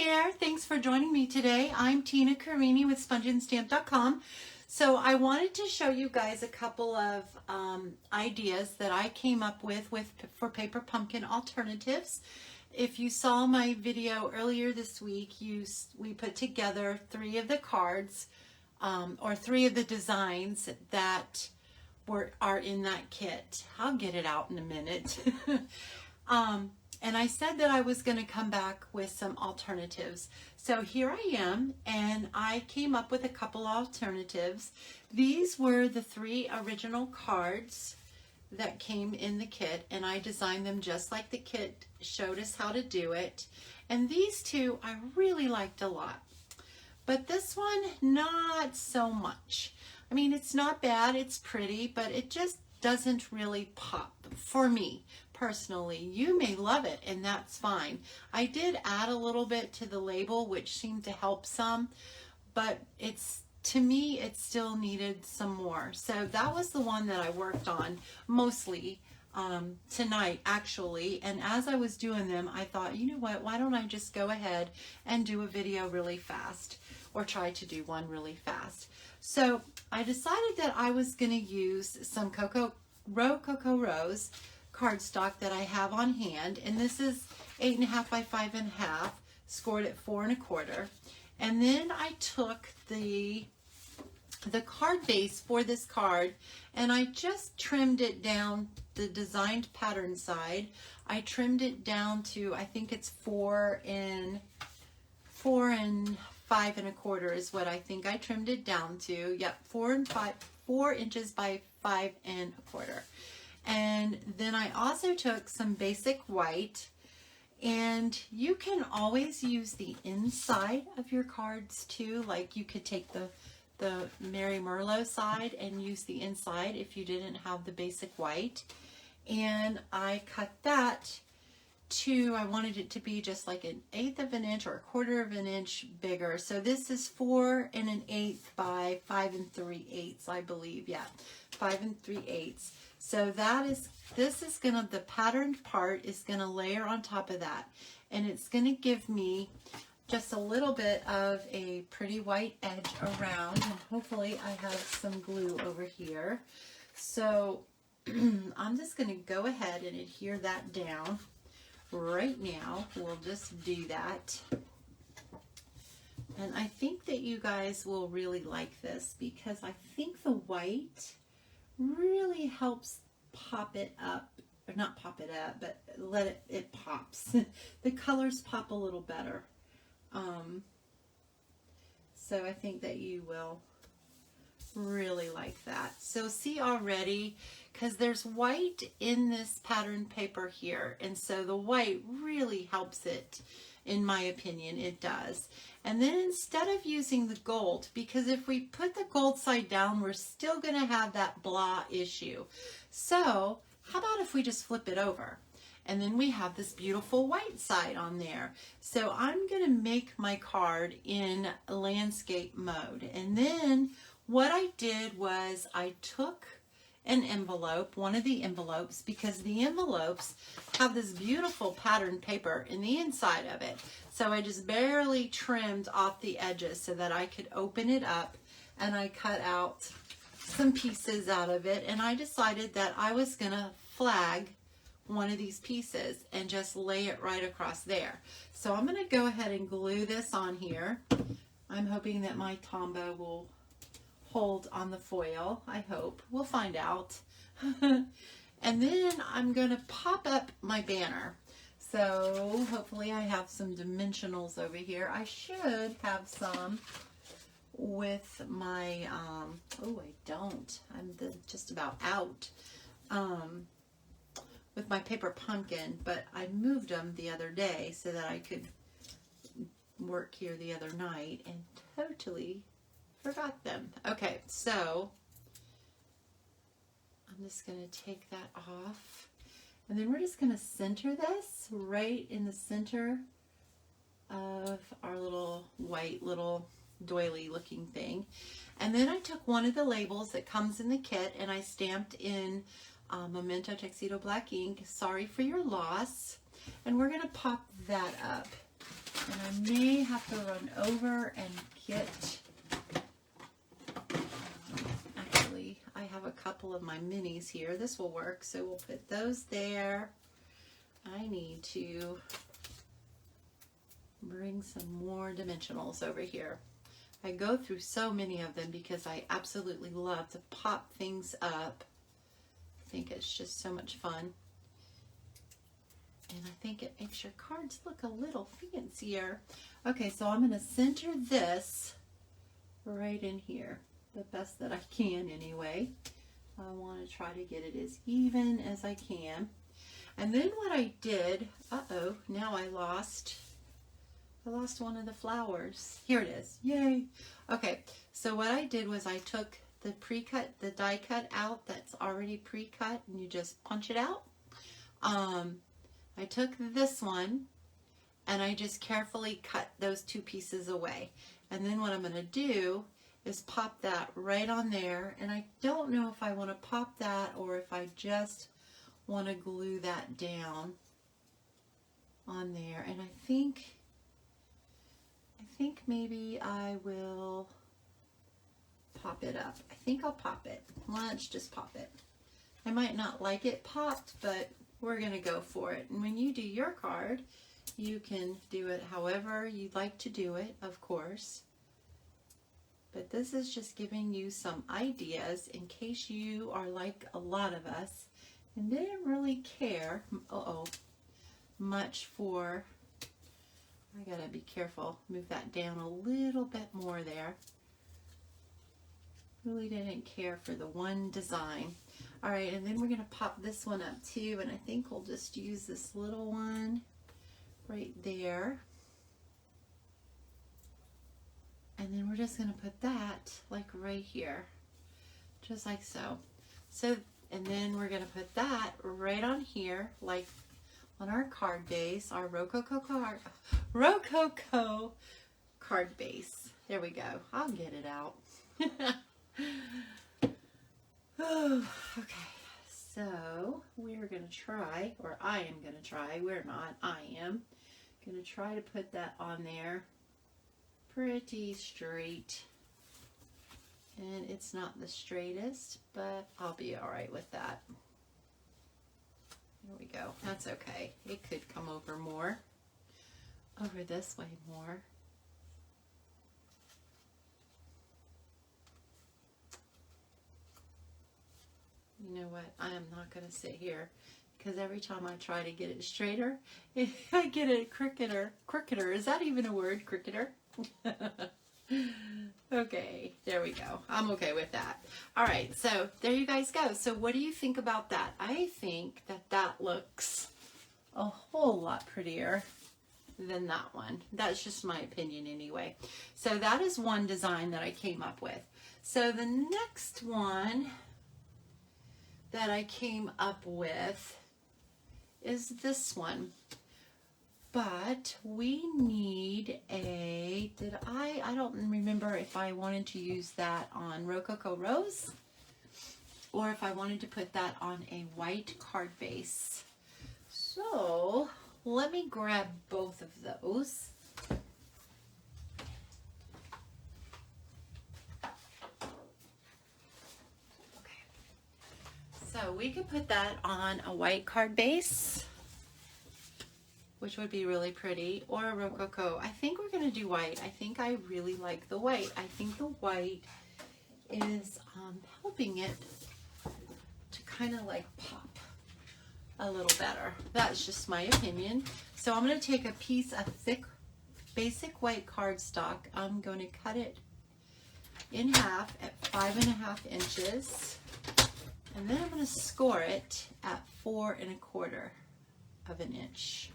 there, thanks for joining me today. I'm Tina Carini with SpongeandStamp.com. So I wanted to show you guys a couple of ideas that I came up with for paper pumpkin alternatives. If you saw my video earlier this week, we put together 3 of the cards or 3 of the designs that are in that kit. I'll get it out in a minute. And I said that I was going to come back with some alternatives. So here I am, and I came up with a couple alternatives. These were the 3 original cards that came in the kit, and I designed them just like the kit showed us how to do it. And these 2 I really liked a lot. But this one, not so much. I mean, it's not bad, it's pretty, but it just doesn't really pop for me personally. You may love it, and that's fine. I did add a little bit to the label, which seemed to help some, but to me, it still needed some more. So that was the one that I worked on mostly tonight, actually. And as I was doing them, I thought, you know what, why don't I just go ahead and do a video really fast, or try to do one really fast. So I decided that I was going to use some Cocoa Rose cardstock that I have on hand, and this is 8.5 by 5.5, scored at 4 1/4. And then I took the card base for this card, and I just trimmed it down, the designed pattern side. I trimmed it down to, I think it's 4 and 5 1/4 is what I think I trimmed it down to. Yep, 4 inches by 5 1/4. And then I also took some basic white, and you can always use the inside of your cards too. Like you could take the Mary Merlot side and use the inside if you didn't have the basic white. And I cut that to, I wanted it to be just like 1/8 of an inch or 1/4 of an inch bigger. So this is 4 1/8 by 5 3/8, I believe. Yeah, 5 3/8. So the patterned part is gonna layer on top of that, and it's gonna give me just a little bit of a pretty white edge around, and hopefully I have some glue over here. So I'm just gonna go ahead and adhere that down right now. We'll just do that. And I think that you guys will really like this, because I think the white really helps pop it up, or not pop it up, but it pops. The colors pop a little better. So I think that you will really like that. So see already, because there's white in this pattern paper here, and so the white really helps it, in my opinion. It does. And then instead of using the gold, because if we put the gold side down, we're still going to have that blah issue. So how about if we just flip it over, and then we have this beautiful white side on there. So I'm going to make my card in landscape mode. And then what I did was I took an envelope, one of the envelopes, because the envelopes have this beautiful pattern paper in the inside of it. So I just barely trimmed off the edges so that I could open it up, and I cut out some pieces out of it, and I decided that I was gonna flag one of these pieces and just lay it right across there. So I'm gonna go ahead and glue this on here. I'm hoping that my Tombow will hold on the foil. I hope. We'll find out. And then I'm going to pop up my banner. So hopefully I have some dimensionals over here. I should have some with my, oh, I don't. I'm just about out with my paper pumpkin, but I moved them the other day so that I could work here the other night, and totally forgot them. Okay, so I'm just going to take that off, and then we're just going to center this right in the center of our little white little doily looking thing. And then I took one of the labels that comes in the kit, and I stamped in Memento Tuxedo Black ink, sorry for your loss, and we're going to pop that up. And I may have to run over and get, actually, I have a couple of my minis here. This will work, so we'll put those there. I need to bring some more dimensionals over here. I go through so many of them because I absolutely love to pop things up. I think it's just so much fun. And I think it makes your cards look a little fancier. Okay, so I'm going to center this right in here, the best that I can anyway. I want to try to get it as even as I can. And then what I did, now I lost one of the flowers. Here it is. Yay. Okay, so what I did was I took the pre-cut, the die cut out that's already pre-cut, and you just punch it out. I took this one and I just carefully cut those two pieces away. And then what I'm going to do is pop that right on there. And I don't know if I want to pop that or if I just want to glue that down on there. And I think maybe I will pop it up. I think I'll pop it. Let's just pop it. I might not like it popped, but we're going to go for it. And when you do your card, you can do it however you'd like to do it, of course. But this is just giving you some ideas in case you are like a lot of us and didn't really care much for, I gotta be careful, move that down a little bit more there. Really didn't care for the one design. All right, and then we're gonna pop this one up too, and I think we'll just use this little one right there. And then we're just gonna put that like right here, just like so. And then we're gonna put that right on here, like on our card base, our Rococo card base. There we go. I'll get it out. Oh, okay, so we're going to try, or I am going to try, we're not, I am going to try to put that on there pretty straight. And it's not the straightest, but I'll be all right with that. There we go. That's okay. It could come over more, over this way more. You know what? I am not going to sit here because every time I try to get it straighter, I get a cricketer. Cricketer. Is that even a word? Cricketer? Okay, there we go. I'm okay with that. All right, so there you guys go. So what do you think about that? I think that that looks a whole lot prettier than that one. That's just my opinion anyway. So that is one design that I came up with. So the next one that I came up with is this one. But we need a, I don't remember if I wanted to use that on Rococo Rose or if I wanted to put that on a white card base. So let me grab both of those. Okay. So we could put that on a white card base, which would be really pretty, or a Rococo. I think we're going to do white. I think I really like the white. I think the white is helping it to kind of like pop a little better. That's just my opinion. So I'm going to take a piece of thick, basic white cardstock. I'm going to cut it in half at 5.5 inches. And then I'm going to score it at 4 1/4 of an inch,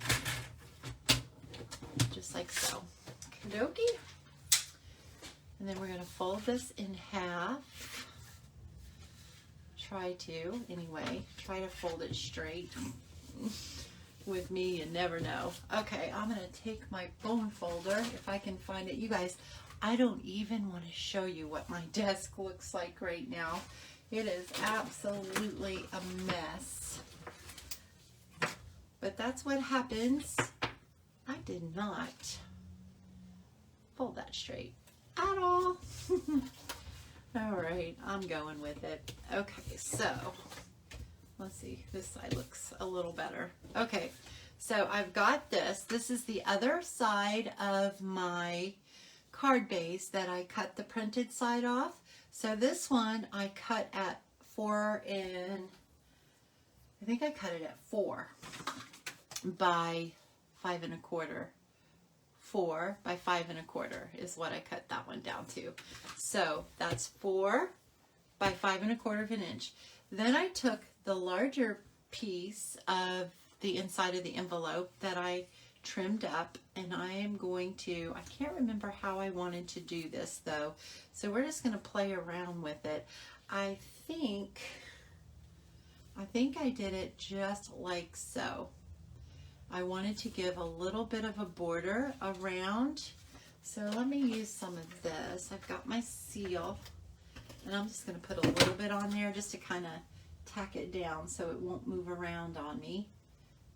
just like so. Okie dokie. And then we're going to fold this in half. Try to fold it straight. With me, you never know. Okay, I'm going to take my bone folder if I can find it. You guys, I don't even want to show you what my desk looks like right now. It is absolutely a mess. But that's what happens. I did not hold that straight at all. All right, I'm going with it. Okay, so let's see, this side looks a little better. Okay, so I've got this. This is the other side of my card base that I cut the printed side off. So this one I cut at 4 and I think I cut it at 4 by 5 1/4. 4 by 5 1/4 is what I cut that one down to. So that's 4 by 5 1/4 of an inch. Then I took the larger piece of the inside of the envelope that I trimmed up, and I am going to, I can't remember how I wanted to do this though, so we're just going to play around with it. I think I did it just like so. I wanted to give a little bit of a border around, so let me use some of this. I've got my seal, and I'm just going to put a little bit on there just to kind of tack it down so it won't move around on me.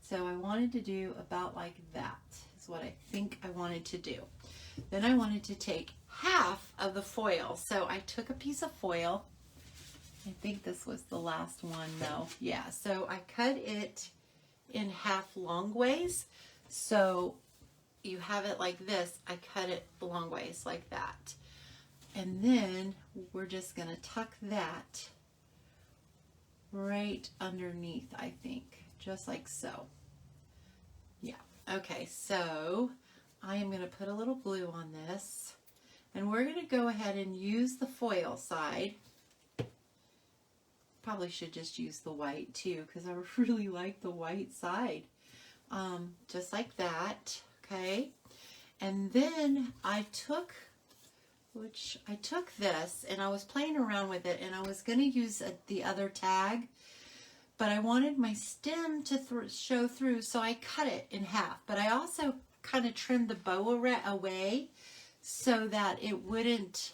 So I wanted to do about like that is what I think I wanted to do. Then I wanted to take half of the foil. So I took a piece of foil. I think this was the last one though. Yeah, so I cut it in half long ways. So you have it like this. I cut it long ways like that. And then we're just going to tuck that right underneath, I think, just like so. Yeah. Okay, so I am going to put a little glue on this, and we're going to go ahead and use the foil side. Probably should just use the white too, because I really like the white side. Just like that. Okay. And then I took this and I was playing around with it, and I was going to use the other tag, but I wanted my stem to show through, so I cut it in half. But I also kind of trimmed the bow away so that it wouldn't,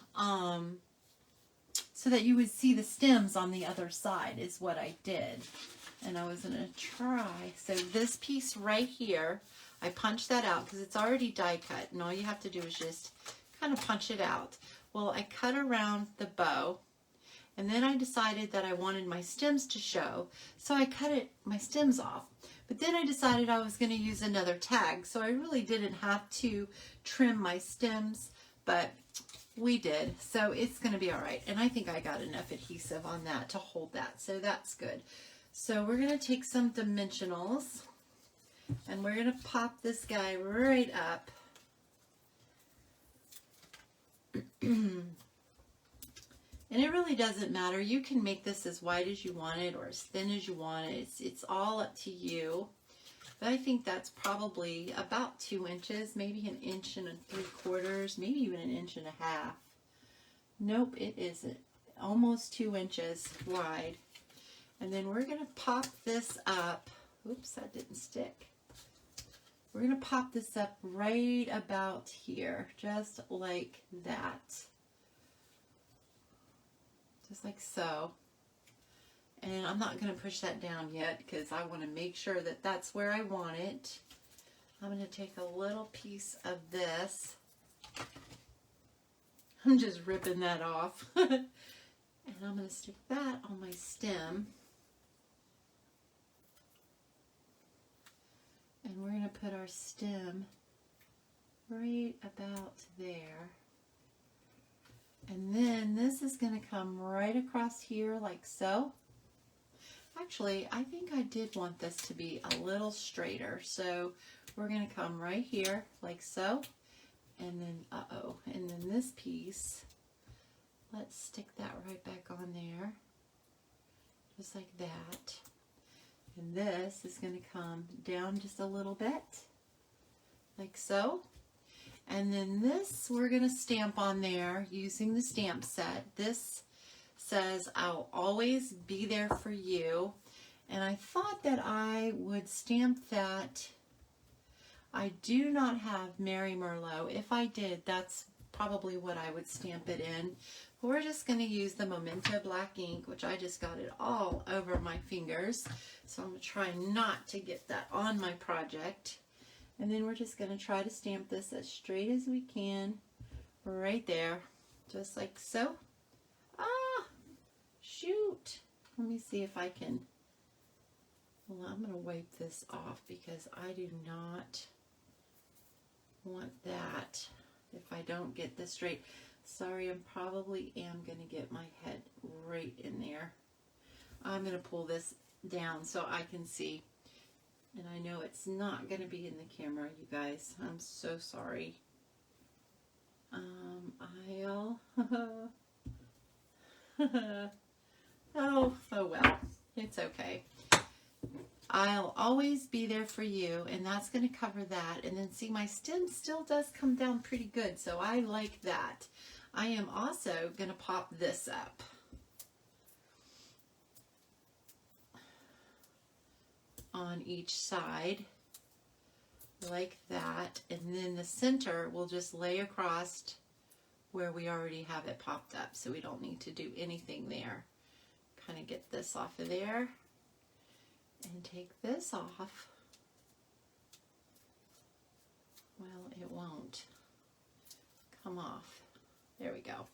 so that you would see the stems on the other side is what I did. And I was going to try, so this piece right here, I punched that out because it's already die cut, and all you have to do is just kind of punch it out. Well, I cut around the bow, and then I decided that I wanted my stems to show, so I cut my stems off. But then I decided I was going to use another tag, so I really didn't have to trim my stems, but we did, so it's going to be all right. And I think I got enough adhesive on that to hold that, so that's good. So we're going to take some dimensionals, and we're going to pop this guy right up. And it really doesn't matter. You can make this as wide as you want it or as thin as you want it. It's all up to you. But I think that's probably about 2 inches, maybe 1 3/4 inches, maybe even 1.5 inches. Nope, it isn't. Almost 2 inches wide. And then we're going to pop this up. Oops, that didn't stick. We're going to pop this up right about here, just like that. Just like so. And I'm not going to push that down yet because I want to make sure that that's where I want it. I'm going to take a little piece of this. I'm just ripping that off. And I'm going to stick that on my stem. And we're going to put our stem right about there. And then this is going to come right across here like so. Actually, I think I did want this to be a little straighter. So we're going to come right here like so. And then, and then this piece, let's stick that right back on there. Just like that. And this is going to come down just a little bit, like so. And then this we're going to stamp on there using the stamp set. This says, "I'll always be there for you." And I thought that I would stamp that. I do not have Mary Merlot. If I did, that's probably what I would stamp it in. We're just going to use the Memento black ink, which I just got it all over my fingers. So I'm going to try not to get that on my project. And then we're just going to try to stamp this as straight as we can right there, just like so. Ah, shoot. Let me see if I can, well, I'm going to wipe this off because I do not want that if I don't get this straight. Sorry, I probably am going to get my head right in there. I'm going to pull this down so I can see. And I know it's not going to be in the camera, you guys. I'm so sorry. I'll... oh well. It's okay. I'll always be there for you, and that's going to cover that. And then see, my stem still does come down pretty good, so I like that. I am also going to pop this up. On each side, like that. And then the center will just lay across where we already have it popped up, so we don't need to do anything there. Kind of get this off of there. And take this off. Well, it won't come off. There we go.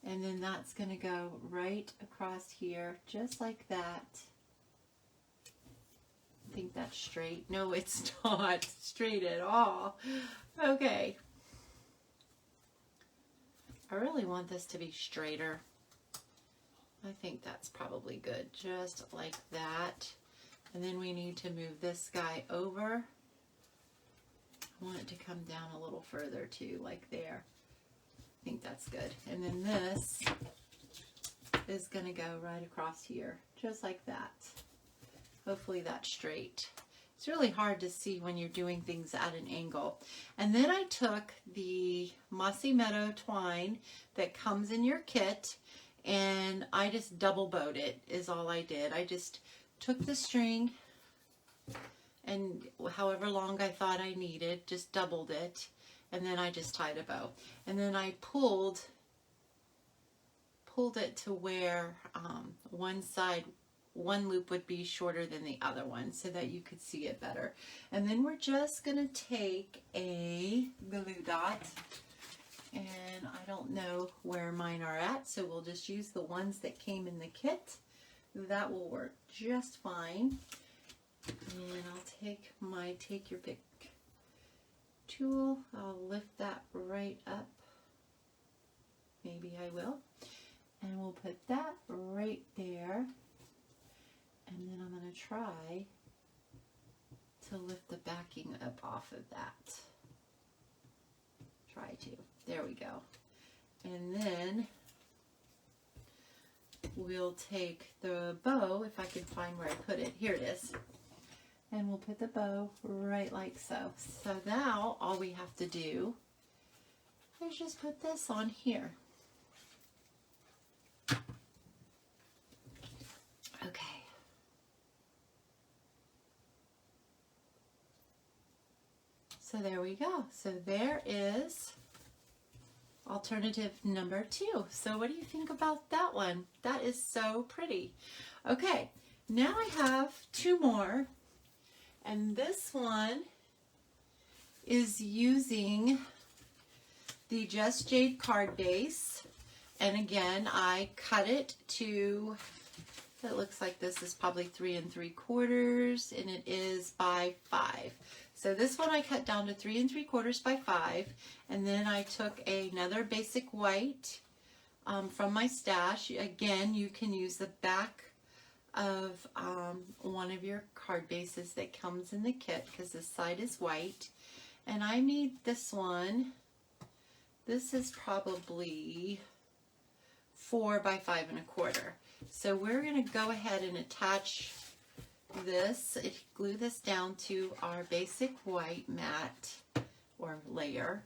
And then that's going to go right across here, just like that. I think that's straight. No, it's not straight at all. Okay. I really want this to be straighter. I think that's probably good, just like that. And then we need to move this guy over. I want it to come down a little further too, like there. I think that's good. And then this is going to go right across here, just like that. Hopefully that's straight. It's really hard to see when you're doing things at an angle. And then I took the Mossy Meadow twine that comes in your kit, and I just double bowed it is all I did. I just took the string and however long I thought I needed, just doubled it, and then I just tied a bow. And then I pulled it to where one loop would be shorter than the other one so that you could see it better. And then we're just going to take a glue dot, and I don't know where mine are at, so we'll just use the ones that came in the kit. That will work just fine. And I'll take your pick tool. I'll lift that right up. Maybe I will. And we'll put that right there. And then I'm going to try to lift the backing up off of that. Try to. There we go. And then we'll take the bow, if I can find where I put it. Here it is. And we'll put the bow right like so. So now all we have to do is just put this on here. Okay. So there we go. So there is alternative number 2. So what do you think about that one? That is so pretty. Okay, now I have 2 more. And this one is using the Just Jade card base. And again, I cut it to, it looks like this is probably 3 3/4, and it is by 5. So this one I cut down to 3 3/4 by 5. And then I took another basic white from my stash. Again, you can use the back of one of your card bases that comes in the kit because this side is white. And I need this one. This is probably 4 by 5 1/4. So we're going to go ahead and attach this, glue this down to our basic white mat or layer.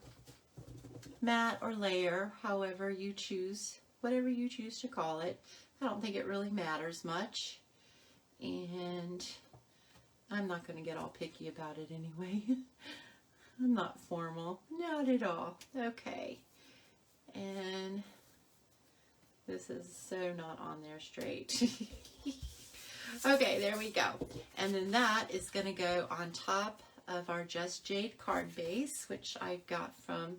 Mat or layer, however you choose, whatever you choose to call it. I don't think it really matters much. And I'm not going to get all picky about it anyway. I'm not formal. Not at all. Okay. And this is so not on there straight. Okay, there we go. And then that is going to go on top of our Just Jade card base, which I got from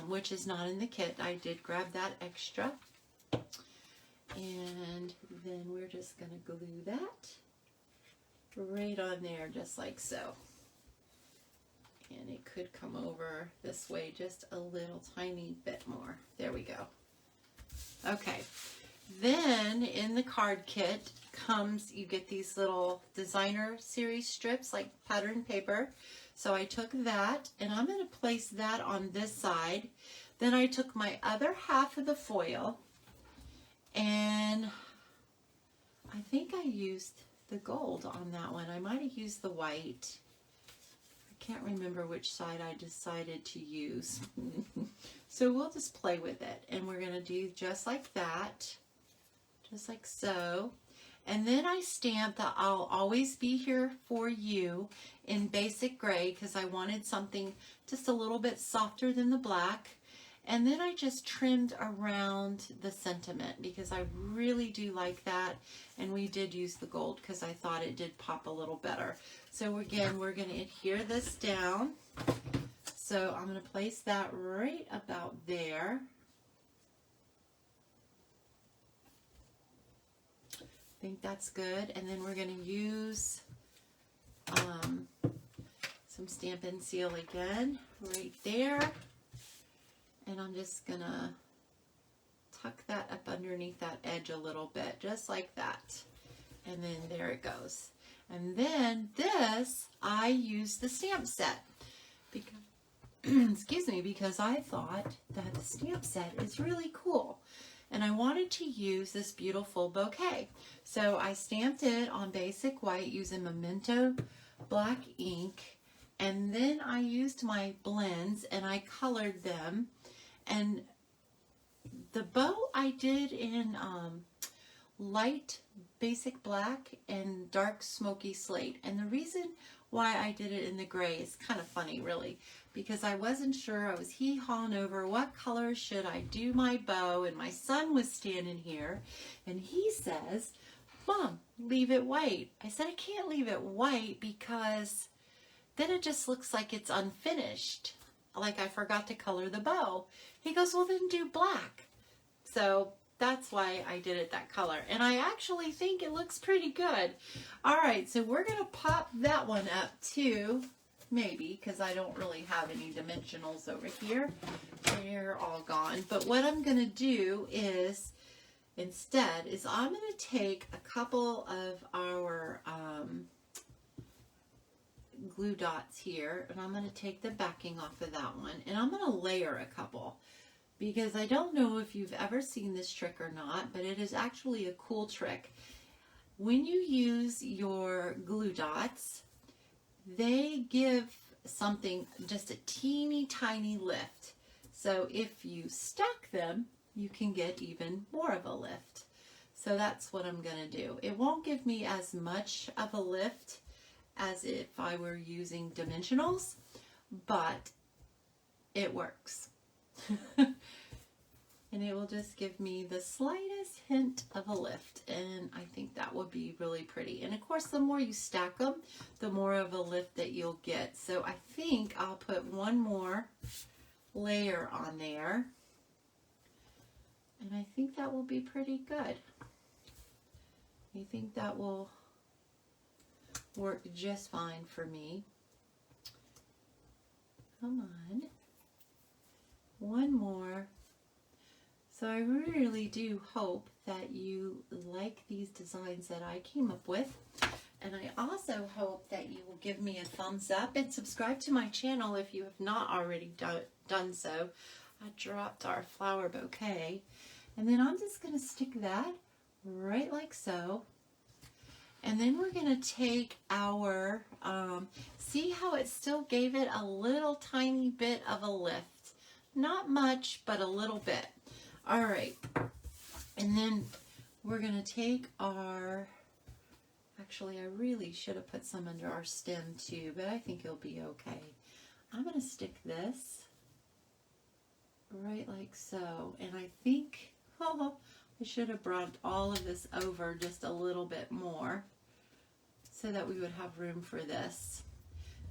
which is not in the kit. I did grab that extra. And then we're just going to glue that right on there, just like so. And it could come over this way just a little tiny bit more. There we go. Okay. Then in the card kit comes, you get these little designer series strips like pattern paper. So I took that and I'm going to place that on this side. Then I took my other half of the foil and I think I used the gold on that one. I might have used the white. I can't remember which side I decided to use. So we'll just play with it and we're going to do just like that. Just like so. And then I stamped the I'll always be here for you in basic gray because I wanted something just a little bit softer than the black. And then I just trimmed around the sentiment because I really do like that. And we did use the gold because I thought it did pop a little better. So again, we're going to adhere this down. So I'm going to place that right about there. I think that's good. And then we're going to use some Stampin' Seal again right there. And I'm just going to tuck that up underneath that edge a little bit, just like that. And then there it goes. And then this, I used the stamp set. Because, excuse me, because I thought that the stamp set is really cool. And I wanted to use this beautiful bouquet. So I stamped it on basic white using Memento black ink. And then I used my blends and I colored them. And the bow I did in light basic black and dark smoky slate. And the reason why I did it in the gray is kind of funny, really, because I wasn't sure. I was hee-hawing over what color should I do my bow, and my son was standing here and he says, Mom, leave it white. I said, I can't leave it white because then it just looks like it's unfinished, like I forgot to color the bow. He goes, well, then do black. So that's why I did it that color. And I actually think it looks pretty good. All right, so we're going to pop that one up too, maybe, because I don't really have any dimensionals over here. They're all gone. But what I'm going to do is, instead, is I'm going to take a couple of our glue dots here, and I'm going to take the backing off of that one, and I'm going to layer a couple. Because I don't know if you've ever seen this trick or not, but it is actually a cool trick. When you use your glue dots, they give something just a teeny tiny lift. So if you stack them, you can get even more of a lift. So that's what I'm going to do. It won't give me as much of a lift as if I were using dimensionals, but it works. And it will just give me the slightest hint of a lift, and I think that would be really pretty. And of course, the more you stack them, the more of a lift that you'll get. So I think I'll put one more layer on there, and I think that will be pretty good. I think that will work just fine for me. Come on. One more. So I really do hope that you like these designs that I came up with. And I also hope that you will give me a thumbs up and subscribe to my channel if you have not already done so. I dropped our flower bouquet. And then I'm just going to stick that right like so. And then we're going to take our, see how it still gave it a little tiny bit of a lift. Not much, but a little bit. All right. And then we're going to take our, actually I really should have put some under our stem too, but I think it'll be okay. I'm going to stick this right like so. And I think, oh, I should have brought all of this over just a little bit more so that we would have room for this.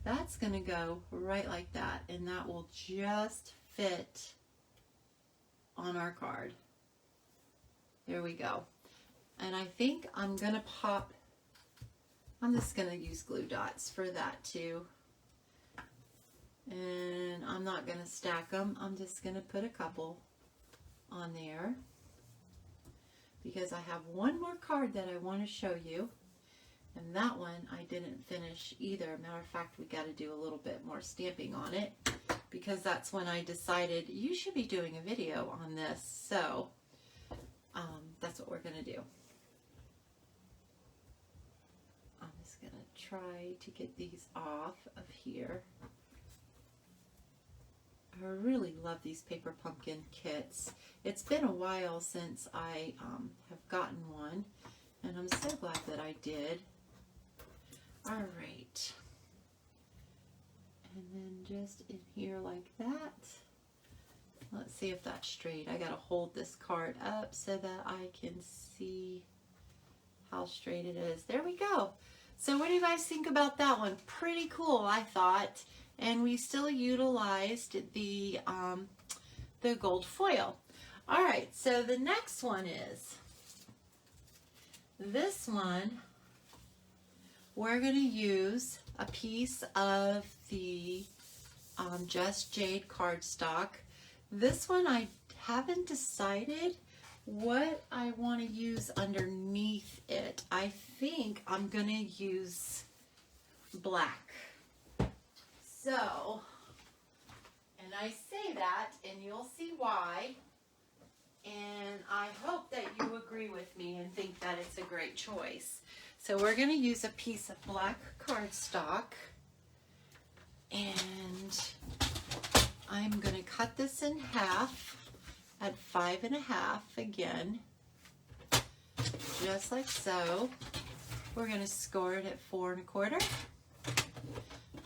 That's going to go right like that, and that will just fit on our card. There we go. And I think I'm going to pop, I'm just going to use glue dots for that too. And I'm not going to stack them. I'm just going to put a couple on there because I have one more card that I want to show you. And that one I didn't finish either. Matter of fact, we got to do a little bit more stamping on it because that's when I decided you should be doing a video on this. So that's what we're going to do. I'm just going to try to get these off of here. I really love these paper pumpkin kits. It's been a while since I have gotten one, and I'm so glad that I did. All right. And then just in here like that. Let's see if that's straight. I got to hold this card up so that I can see how straight it is. There we go. So what do you guys think about that one? Pretty cool, I thought. And we still utilized the gold foil. All right, so the next one is this one. We're going to use a piece of the Just Jade cardstock. This one I haven't decided what I want to use underneath it. I think I'm going to use black. So, and I say that, and you'll see why, and I hope that you agree with me and think that it's a great choice. So we're going to use a piece of black cardstock, and I'm going to cut this in half at 5.5 again, just like so. We're going to score it at 4 1/4.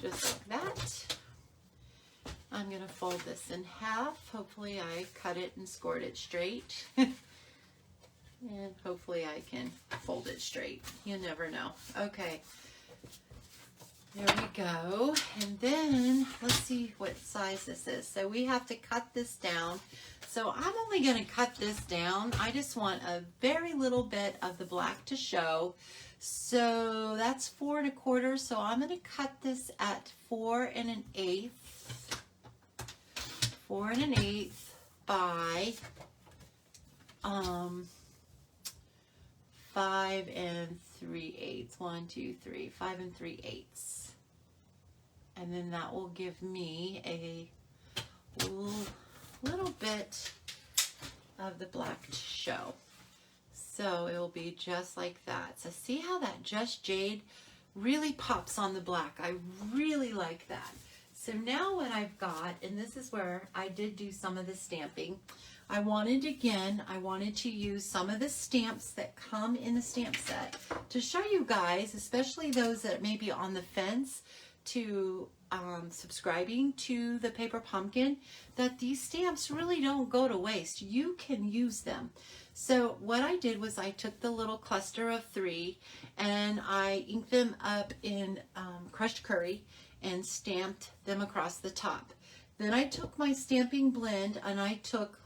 Just like that. I'm going to fold this in half. Hopefully I cut it and scored it straight. And hopefully I can fold it straight. You never know. Okay. There we go. And then let's see what size this is. So we have to cut this down. So I'm only going to cut this down. I just want a very little bit of the black to show. So that's 4 1/4. So I'm going to cut this at 4 1/8. 4 1/8 by 5 3/8. 1, 2, 3. 5 3/8. And then that will give me a little bit of the black to show. So it will be just like that. So see how that Just Jade really pops on the black. I really like that. So now what I've got, and this is where I did do some of the stamping. I wanted to use some of the stamps that come in the stamp set to show you guys, especially those that may be on the fence to subscribing to the Paper Pumpkin, that these stamps really don't go to waste. You can use them. So what I did was I took the little cluster of 3 and I inked them up in crushed curry and stamped them across the top. Then I took my stamping blend and I took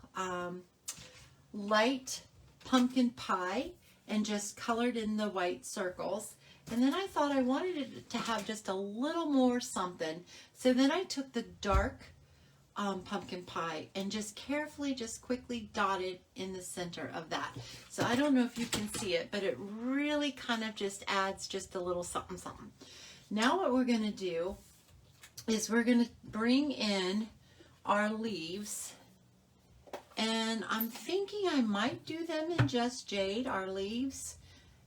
light pumpkin pie and just colored in the white circles. And then I thought I wanted it to have just a little more something. So then I took the dark pumpkin pie and just carefully, just quickly dotted in the center of that. So I don't know if you can see it, but it really kind of just adds just a little something, something. Now what we're going to do is we're going to bring in our leaves. And I'm thinking I might do them in Just Jade, our leaves.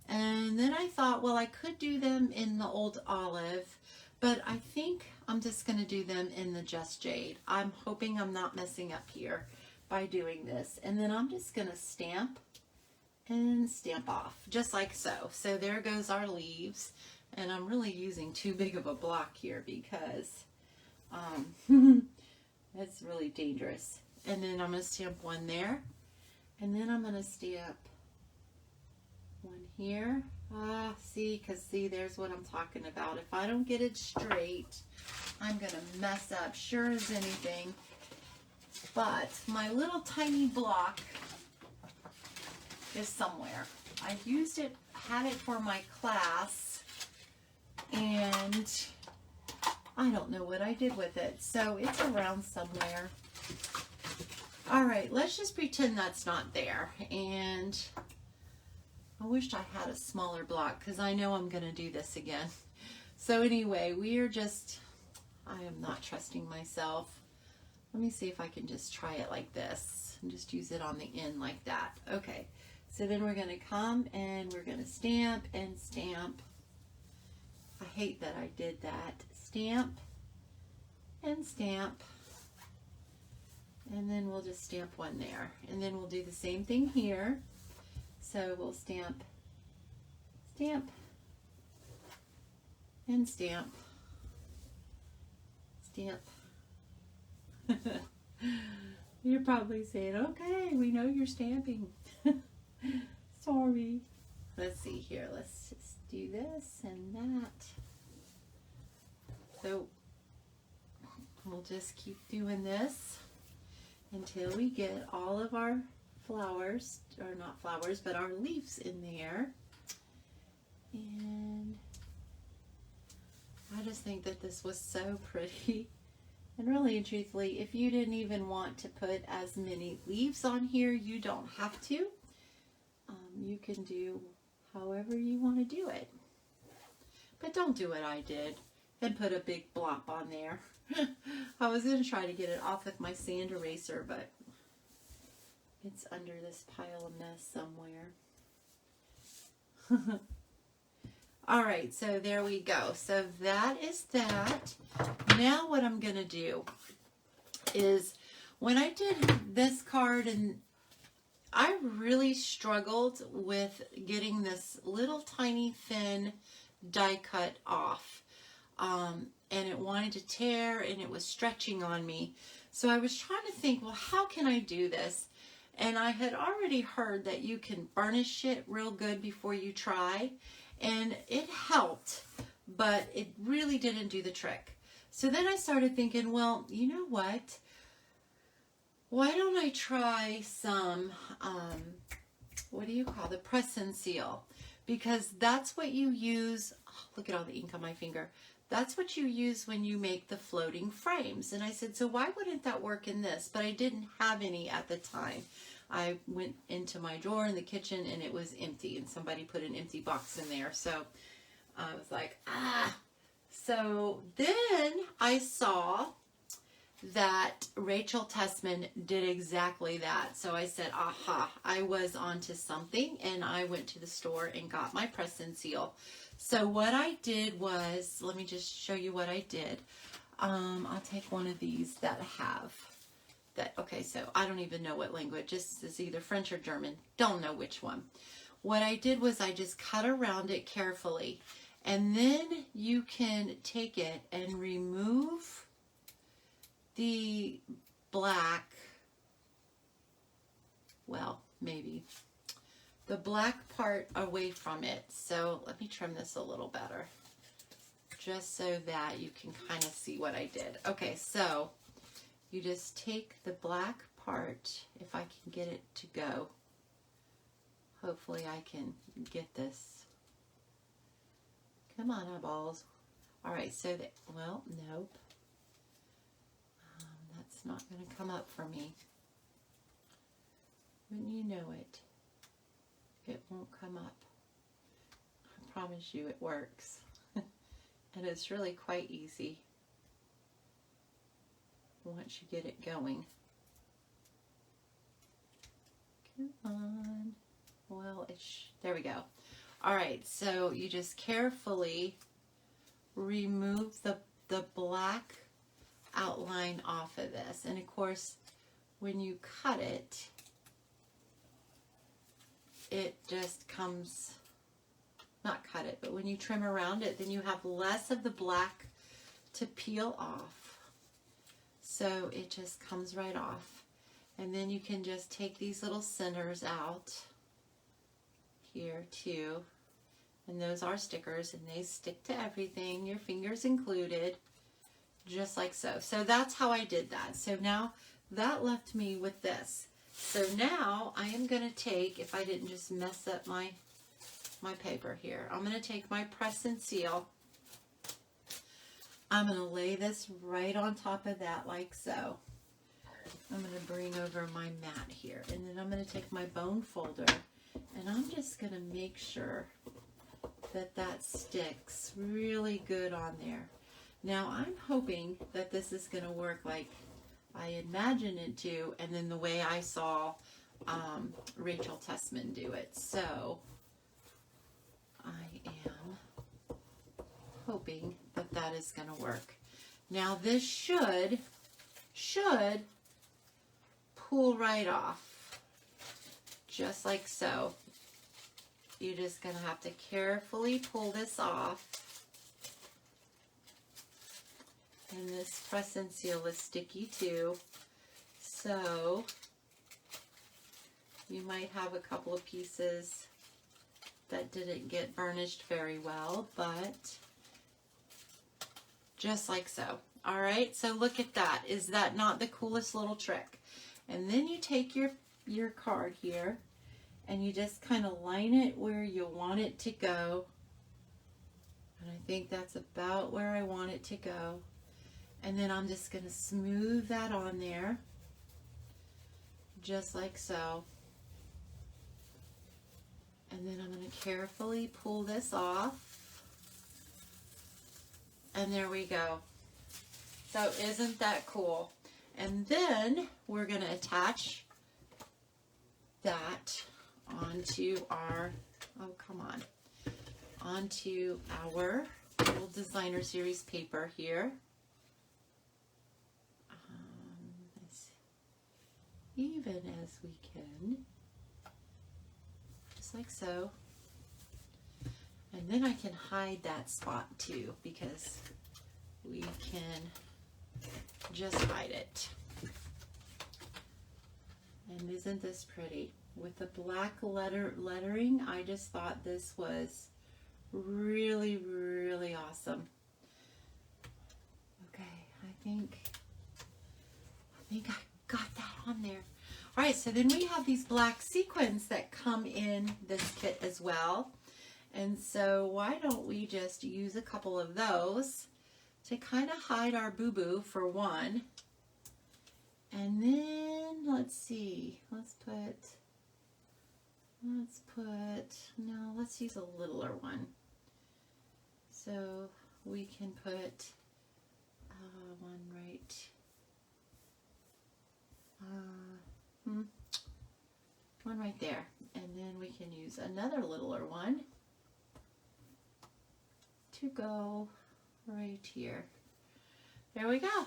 And then I thought, well, I could do them in the old olive, but I think I'm just going to do them in the Just Jade. I'm hoping I'm not messing up here by doing this. And then I'm just going to stamp and stamp off, just like so. So there goes our leaves. And I'm really using too big of a block here because it's really dangerous. And then I'm going to stamp one there. And then I'm going to stamp one here. See, because see, there's what I'm talking about. If I don't get it straight, I'm going to mess up, sure as anything. But my little tiny block is somewhere. I used it, had it for my class, and I don't know what I did with it. So it's around somewhere. All right, let's just pretend that's not there. And I wish I had a smaller block because I know I'm going to do this again. So anyway, I am not trusting myself. Let me see if I can just try it like this and just use it on the end like that. Okay, so then we're going to come and we're going to stamp and stamp. I hate that I did that. Stamp and stamp. And then we'll just stamp one there. And then we'll do the same thing here. So we'll stamp, stamp, and stamp, stamp. You're probably saying, okay, we know you're stamping. Sorry. Let's see here. Let's just do this and that. So we'll just keep doing this until we get all of our flowers, or not flowers, but our leaves in there. And I just think that this was so pretty. And really and truthfully, if you didn't even want to put as many leaves on here, you don't have to. You can do however you want to do it. But don't do what I did and put a big blop on there. I was going to try to get it off with my sand eraser, but it's under this pile of mess somewhere. All right, so there we go. So that is that. Now what I'm going to do is, when I did this card, and I really struggled with getting this little tiny thin die cut off. And it wanted to tear, and it was stretching on me. So I was trying to think, well, how can I do this? And I had already heard that you can burnish it real good before you try. And it helped, but it really didn't do the trick. So then I started thinking, well, you know what? Why don't I try some, what do you call the press and seal? Because that's what you use. Oh, look at all the ink on my finger. That's what you use when you make the floating frames. And I said, so why wouldn't that work in this? But I didn't have any at the time. I went into my drawer in the kitchen and it was empty, and somebody put an empty box in there. So I was like, So then I saw that Rachel Tessman did exactly that. So I said, aha, I was onto something, and I went to the store and got my press and seal. So what I did was, let me just show you what I did. I'll take one of these that have that. Okay, so I don't even know what language. It's either French or German. Don't know which one. What I did was I just cut around it carefully. And then you can take it and remove the black, well, maybe the black part away from it. So let me trim this a little better, just so that you can kind of see what I did. Okay, so you just take the black part, if I can get it to go. Hopefully I can get this. Come on, eyeballs. All right, so that, well, nope. That's not going to come up for me. Wouldn't you know it? It won't come up. I promise you it works. And it's really quite easy once you get it going. Come on. Well, there we go. All right, so you just carefully remove the black outline off of this. And of course, when you cut it, it just comes, not cut it, but when you trim around it, then you have less of the black to peel off. So it just comes right off. And then you can just take these little centers out here too. And those are stickers, and they stick to everything, your fingers included, just like so. So that's how I did that. So now that left me with this. So now I am going to take, if I didn't just mess up my paper here, I'm going to take my press and seal. I'm going to lay this right on top of that like so. I'm going to bring over my mat here, and then I'm going to take my bone folder, and I'm just going to make sure that that sticks really good on there. Now I'm hoping that this is going to work like I imagine it to, and then the way I saw Rachel Tessman do it. So I am hoping that that is going to work. Now this should pull right off, just like so. You're just going to have to carefully pull this off. And this press and seal is sticky too, so you might have a couple of pieces that didn't get burnished very well, but just like so. All right, so look at that. Is that not the coolest little trick? And then you take your card here and you just kind of line it where you want it to go. And I think that's about where I want it to go. And then I'm just going to smooth that on there, just like so. And then I'm going to carefully pull this off. And there we go. So isn't that cool? And then we're going to attach that onto our, oh come on, onto our little designer series paper here. Even as we can, just like so. And then I can hide that spot too, because we can just hide it. And isn't this pretty? With the black lettering, I just thought this was really, really awesome. Okay, I think I got that on there. All right, so then we have these black sequins that come in this kit as well. And so why don't we just use a couple of those to kind of hide our boo-boo for one. And then let's see, let's use a littler one. So we can put one right one right there, and then we can use another littler one to go right here. There we go.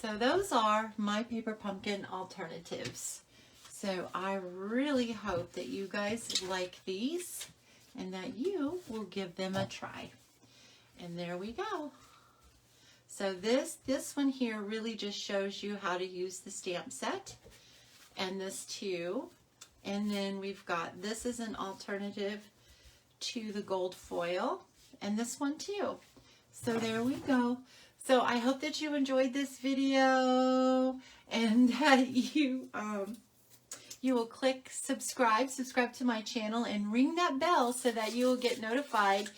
So those are my paper pumpkin alternatives. So I really hope that you guys like these and that you will give them a try. And there we go. So this one here really just shows you how to use the stamp set, and this too. And then we've got, this is an alternative to the gold foil, and this one too. So there we go. So I hope that you enjoyed this video, and that you will click subscribe to my channel and ring that bell so that you will get notified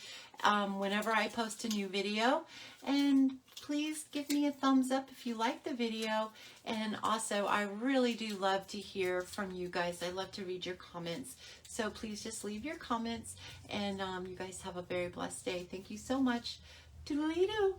whenever I post a new video. And please give me a thumbs up if you like the video. And also, I really do love to hear from you guys. I love to read your comments. So please just leave your comments, and you guys have a very blessed day. Thank you so much. Doodly-doo.